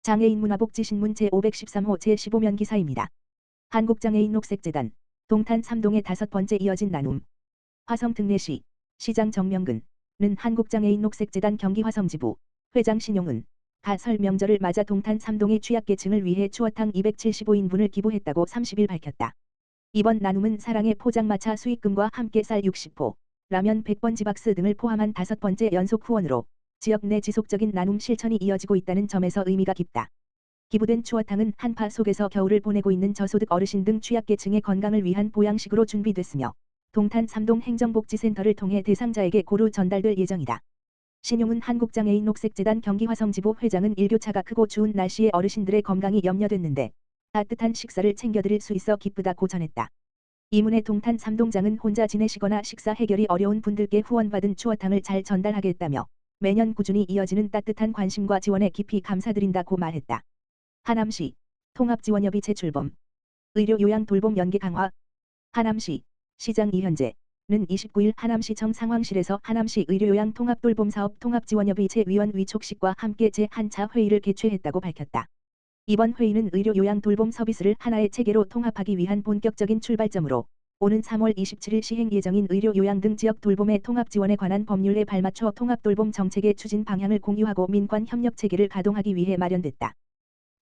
장애인 문화복지신문 제513호 제15면 기사입니다. 한국장애인 녹색재단 동탄 3동의 5번째 이어진 나눔. 화성 특례시 시장 정명근은 한국장애인 녹색재단 경기 화성지부 회장 신용은 설 명절을 맞아 동탄 3동의 취약계층을 위해 추어탕 275인분을 기부했다고 30일 밝혔다. 이번 나눔은 사랑의 포장마차 수익금과 함께 쌀 60포, 라면 100번지박스 등을 포함한 5번째 연속 후원으로 지역 내 지속적인 나눔 실천이 이어지고 있다는 점에서 의미가 깊다. 기부된 추어탕은 한파 속에서 겨울을 보내고 있는 저소득 어르신 등 취약계층의 건강을 위한 보양식으로 준비됐으며 동탄 3동 행정복지센터를 통해 대상자에게 고루 전달될 예정이다. 신용은 한국장애인 녹색재단 경기 화성지부 회장은 일교차가 크고 추운 날씨에 어르신들의 건강이 염려됐는데 따뜻한 식사를 챙겨드릴 수 있어 기쁘다고 전했다. 이문에 동탄 3동장은 혼자 지내시거나 식사 해결이 어려운 분들께 후원받은 추어탕을 잘 전달하겠다며 매년 꾸준히 이어지는 따뜻한 관심과 지원에 깊이 감사드린다고 말했다. 하남시 통합지원협의 재출범 의료 요양 돌봄 연계 강화. 하남시 시장 이현재는 29일 하남시청 상황실에서 하남시 의료요양 통합돌봄사업 통합지원협의 제 위원 위촉식과 함께 제1차 회의를 개최했다고 밝혔다. 이번 회의는 의료요양 돌봄 서비스를 하나의 체계로 통합하기 위한 본격적인 출발점으로 오는 3월 27일 시행 예정인 의료요양 등 지역 돌봄의 통합지원에 관한 법률에 발맞춰 통합돌봄 정책의 추진 방향을 공유하고 민관 협력 체계를 가동하기 위해 마련됐다.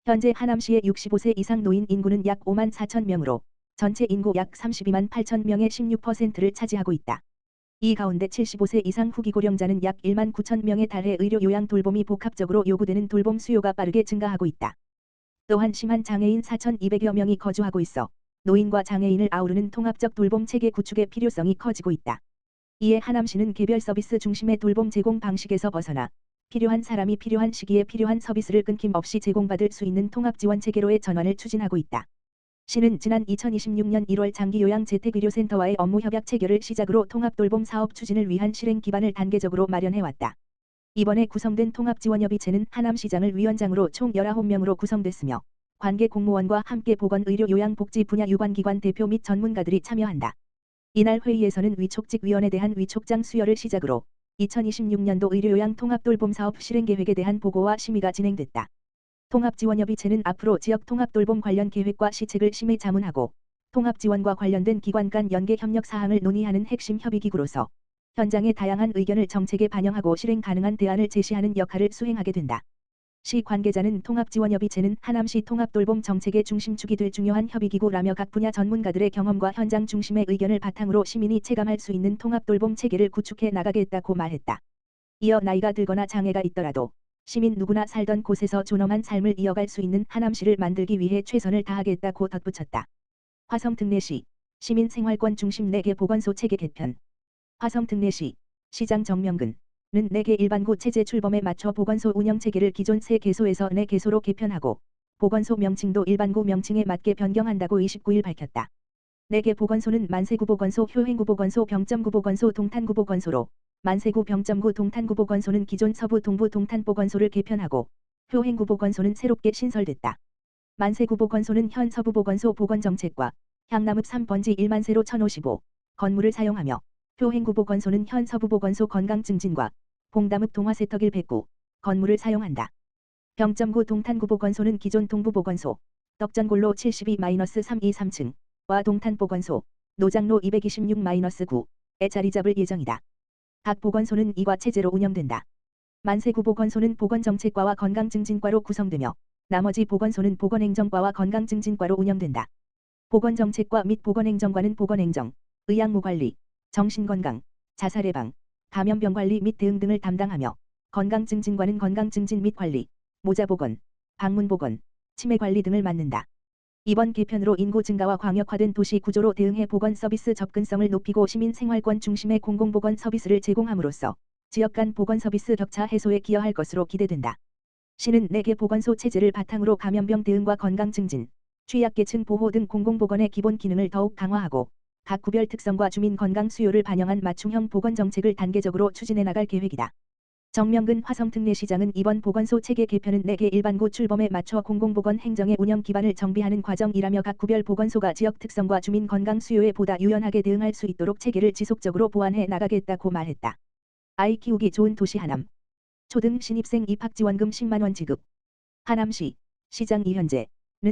현재 하남시의 65세 이상 노인 인구는 약 5만 4천 명으로 전체 인구 약 32만 8천 명의 16%를 차지하고 있다. 이 가운데 75세 이상 후기 고령자는 약 1만 9천 명에 달해 의료 요양 돌봄이 복합적으로 요구되는 돌봄 수요가 빠르게 증가하고 있다. 또한 심한 장애인 4,200여 명이 거주하고 있어 노인과 장애인을 아우르는 통합적 돌봄 체계 구축의 필요성이 커지고 있다. 이에 하남시는 개별 서비스 중심의 돌봄 제공 방식에서 벗어나 필요한 사람이 필요한 시기에 필요한 서비스를 끊김없이 제공받을 수 있는 통합지원 체계로의 전환을 추진하고 있다. 시는 지난 2026년 1월 장기요양재택의료센터와의 업무협약 체결을 시작으로 통합돌봄 사업 추진을 위한 실행 기반을 단계적으로 마련해왔다. 이번에 구성된 통합지원협의체는 하남시장을 위원장으로 총 19명으로 구성됐으며 관계 공무원과 함께 보건의료요양복지 분야 유관기관 대표 및 전문가들이 참여한다. 이날 회의에서는 위촉직위원에 대한 위촉장 수여를 시작으로 2026년도 의료요양 통합돌봄사업 실행계획에 대한 보고와 심의가 진행됐다. 통합지원협의체는 앞으로 지역 통합돌봄 관련 계획과 시책을 심의 자문하고 통합지원과 관련된 기관 간 연계 협력 사항을 논의하는 핵심 협의기구로서 현장의 다양한 의견을 정책에 반영하고 실행 가능한 대안을 제시하는 역할을 수행하게 된다. 시 관계자는 통합지원협의체는 하남시 통합돌봄 정책의 중심축이 될 중요한 협의기구라며 각 분야 전문가들의 경험과 현장 중심의 의견을 바탕으로 시민이 체감할 수 있는 통합돌봄 체계를 구축해 나가겠다고 말했다. 이어 나이가 들거나 장애가 있더라도 시민 누구나 살던 곳에서 존엄한 삶을 이어갈 수 있는 하남시를 만들기 위해 최선을 다하겠다고 덧붙였다. 화성 특례시 시민생활권 중심 4개 보건소 체계 개편. 화성 특례시 시장 정명근은 4개 일반구 체제 출범에 맞춰 보건소 운영체계를 기존 3개소에서 4개소로 개편하고 보건소 명칭도 일반구 명칭에 맞게 변경한다고 29일 밝혔다. 4개 보건소는 만세구 보건소, 효행구 보건소, 병점구 보건소, 동탄구 보건소로 만세구 병점구 동탄구 보건소는 기존 서부 동부 동탄 보건소를 개편하고 효행구 보건소는 새롭게 신설됐다. 만세구 보건소는 현 서부 보건소 보건정책과 향남읍 3번지 1만세로 1055 건물을 사용하며 효행구 보건소는 현 서부 보건소 건강증진과 봉담읍 동화세턱 109 건물을 사용한다. 병점구 동탄구 보건소는 기존 동부보건소 떡전골로 72-323층과 동탄보건소 노장로 226-9에 자리 잡을 예정이다. 각 보건소는 이과 체제로 운영된다. 만세구 보건소는 보건정책과와 건강증진과로 구성되며 나머지 보건소는 보건행정과와 건강증진과로 운영된다. 보건정책과 및 보건행정과는 보건행정, 의약무관리, 정신건강, 자살예방, 감염병관리 및 대응 등을 담당하며 건강증진과는 건강증진 및 관리, 모자보건, 방문보건, 치매관리 등을 맡는다. 이번 개편으로 인구 증가와 광역화된 도시 구조로 대응해 보건 서비스 접근성을 높이고 시민 생활권 중심의 공공보건 서비스를 제공함으로써 지역 간 보건 서비스 격차 해소에 기여할 것으로 기대된다. 시는 4개 보건소 체제를 바탕으로 감염병 대응과 건강증진, 취약계층 보호 등 공공보건의 기본 기능을 더욱 강화하고 각 구별 특성과 주민 건강 수요를 반영한 맞춤형 보건 정책을 단계적으로 추진해 나갈 계획이다. 정명근 화성특례시장은 이번 보건소 체계 개편은 4개 일반구 출범에 맞춰 공공보건 행정의 운영 기반을 정비하는 과정이라며 각 구별 보건소가 지역 특성과 주민 건강 수요에 보다 유연하게 대응할 수 있도록 체계를 지속적으로 보완해 나가겠다고 말했다. 아이 키우기 좋은 도시 하남. 초등 신입생 입학지원금 10만원 지급. 하남시 시장 이현재는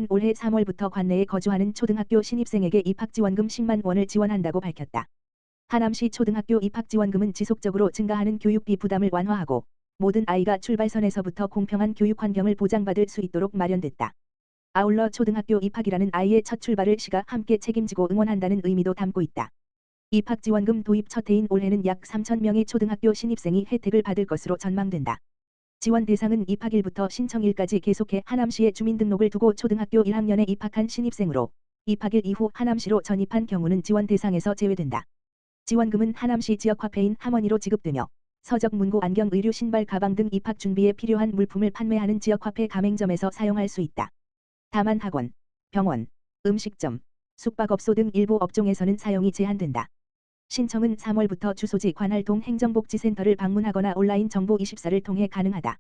올해 3월부터 관내에 거주하는 초등학교 신입생에게 입학지원금 10만 원을 지원한다고 밝혔다. 하남시 초등학교 입학지원금은 지속적으로 증가하는 교육비 부담을 완화하고 모든 아이가 출발선에서부터 공평한 교육 환경을 보장받을 수 있도록 마련됐다. 아울러 초등학교 입학이라는 아이의 첫 출발을 시가 함께 책임지고 응원한다는 의미도 담고 있다. 입학지원금 도입 첫 해인 올해는 약 3,000명의 초등학교 신입생이 혜택을 받을 것으로 전망된다. 지원 대상은 입학일부터 신청일까지 계속해 하남시에 주민등록을 두고 초등학교 1학년에 입학한 신입생으로 입학일 이후 하남시로 전입한 경우는 지원 대상에서 제외된다. 지원금은 하남시 지역화폐인 함원이로 지급되며 서적, 문구, 안경, 의류, 신발, 가방 등 입학 준비에 필요한 물품을 판매하는 지역화폐 가맹점에서 사용할 수 있다. 다만 학원, 병원, 음식점, 숙박업소 등 일부 업종에서는 사용이 제한된다. 신청은 3월부터 주소지 관할동 행정복지센터를 방문하거나 온라인 정보24를 통해 가능하다.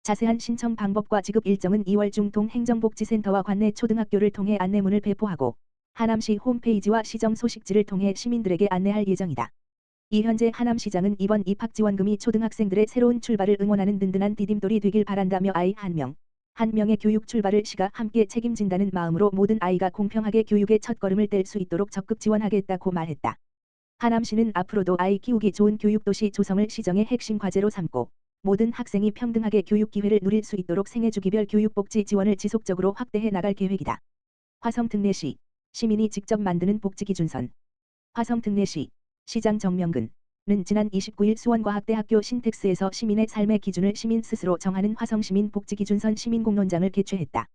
자세한 신청 방법과 지급 일정은 2월 중 동 행정복지센터와 관내 초등학교를 통해 안내문을 배포하고 하남시 홈페이지와 시정 소식지를 통해 시민들에게 안내할 예정이다. 이현재 하남시장은 이번 입학지원금이 초등학생들의 새로운 출발을 응원하는 든든한 디딤돌이 되길 바란다며 아이 한 명의 교육 출발을 시가 함께 책임진다는 마음으로 모든 아이가 공평하게 교육의 첫걸음을 뗄 수 있도록 적극 지원하겠다고 말했다. 하남시는 앞으로도 아이 키우기 좋은 교육도시 조성을 시정의 핵심 과제로 삼고 모든 학생이 평등하게 교육 기회를 누릴 수 있도록 생애주기별 교육복지 지원을 지속적으로 확대해 나갈 계획이다. 화성 특례시 시민이 직접 만드는 복지기준선. 화성 특례시 시장 정명근은 지난 29일 수원과학대학교 신텍스에서 시민의 삶의 기준을 시민 스스로 정하는 화성시민 복지기준선 시민공론장을 개최했다.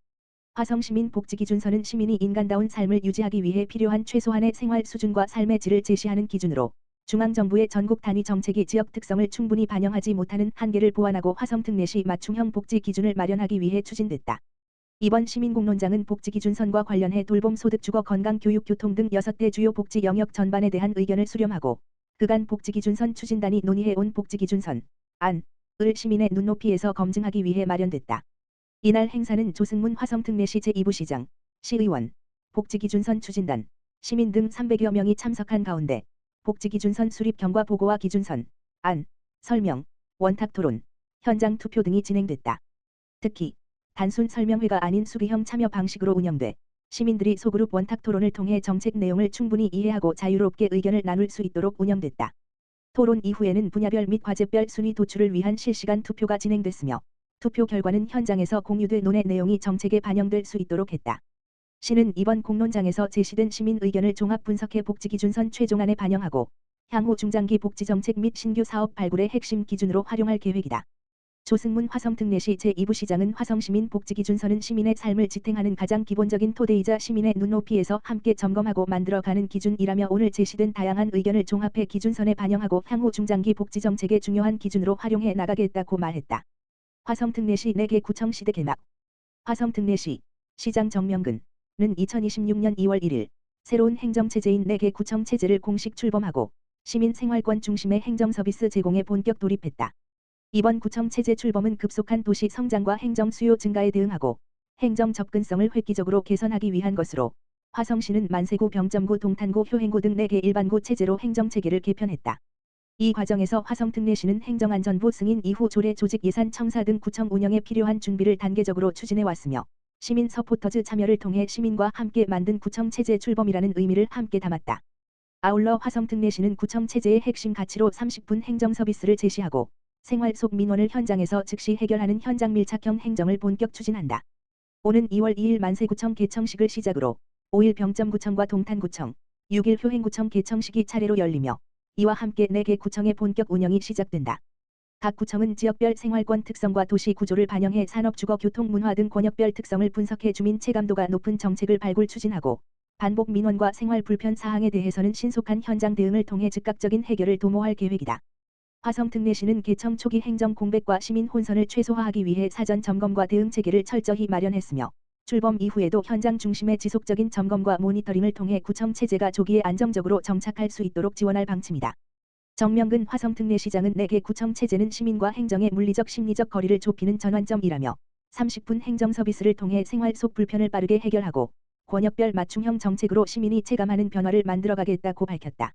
화성시민 복지기준선은 시민이 인간다운 삶을 유지하기 위해 필요한 최소한의 생활 수준과 삶의 질을 제시하는 기준으로 중앙정부의 전국 단위 정책이 지역 특성을 충분히 반영하지 못하는 한계를 보완하고 화성특례시 맞춤형 복지 기준을 마련하기 위해 추진됐다. 이번 시민공론장은 복지기준선과 관련해 돌봄, 소득, 주거, 건강, 교육, 교통 등 6대 주요 복지 영역 전반에 대한 의견을 수렴하고 그간 복지기준선 추진단이 논의해온 복지기준선 안을 시민의 눈높이에서 검증하기 위해 마련됐다. 이날 행사는 조승문 화성특례시 제2부시장, 시의원, 복지기준선 추진단, 시민 등 300여 명이 참석한 가운데 복지기준선 수립 경과 보고와 기준선, 안, 설명, 원탁토론, 현장 투표 등이 진행됐다. 특히 단순 설명회가 아닌 수기형 참여 방식으로 운영돼 시민들이 소그룹 원탁토론을 통해 정책 내용을 충분히 이해하고 자유롭게 의견을 나눌 수 있도록 운영됐다. 토론 이후에는 분야별 및 과제별 순위 도출을 위한 실시간 투표가 진행됐으며 투표 결과는 현장에서 공유돼 논의 내용이 정책에 반영될 수 있도록 했다. 시는 이번 공론장에서 제시된 시민 의견을 종합 분석해 복지기준선 최종안에 반영하고 향후 중장기 복지정책 및 신규 사업 발굴의 핵심 기준으로 활용할 계획이다. 조승문 화성특례시 제2부시장은 화성시민 복지기준선은 시민의 삶을 지탱하는 가장 기본적인 토대이자 시민의 눈높이에서 함께 점검하고 만들어가는 기준이라며 오늘 제시된 다양한 의견을 종합해 기준선에 반영하고 향후 중장기 복지정책의 중요한 기준으로 활용해 나가겠다고 말했다. 화성특례시 4개 구청 시대 개막. 화성특례시 시장 정명근은 2026년 2월 1일 새로운 행정체제인 4개 구청 체제를 공식 출범하고 시민 생활권 중심의 행정서비스 제공에 본격 돌입했다. 이번 구청 체제 출범은 급속한 도시 성장과 행정 수요 증가에 대응하고 행정 접근성을 획기적으로 개선하기 위한 것으로 화성시는 만세구, 병점구, 동탄구, 효행구 등 4개 일반구 체제로 행정체계를 개편했다. 이 과정에서 화성특례시는 행정안전부 승인 이후 조례, 조직, 예산 청사 등 구청 운영에 필요한 준비를 단계적으로 추진해 왔으며 시민 서포터즈 참여를 통해 시민과 함께 만든 구청 체제 출범이라는 의미를 함께 담았다. 아울러 화성특례시는 구청 체제의 핵심 가치로 30분 행정 서비스를 제시하고 생활 속 민원을 현장에서 즉시 해결하는 현장 밀착형 행정을 본격 추진한다. 오는 2월 2일 만세구청 개청식을 시작으로 5일 병점구청과 동탄구청, 6일 효행구청 개청식이 차례로 열리며 이와 함께 4개 구청의 본격 운영이 시작된다. 각 구청은 지역별 생활권 특성과 도시 구조를 반영해 산업, 주거, 교통, 문화 등 권역별 특성을 분석해 주민 체감도가 높은 정책을 발굴 추진하고 반복 민원과 생활 불편 사항에 대해서는 신속한 현장 대응을 통해 즉각적인 해결을 도모할 계획이다. 화성특례시는 개청 초기 행정 공백과 시민 혼선을 최소화하기 위해 사전 점검과 대응 체계를 철저히 마련했으며 출범 이후에도 현장 중심의 지속적인 점검과 모니터링을 통해 구청 체제가 조기에 안정적으로 정착할 수 있도록 지원할 방침이다. 정명근 화성특례시장은 4개 구청 체제는 시민과 행정의 물리적 심리적 거리를 좁히는 전환점이라며 30분 행정 서비스를 통해 생활 속 불편을 빠르게 해결하고 권역별 맞춤형 정책으로 시민이 체감하는 변화를 만들어가겠다고 밝혔다.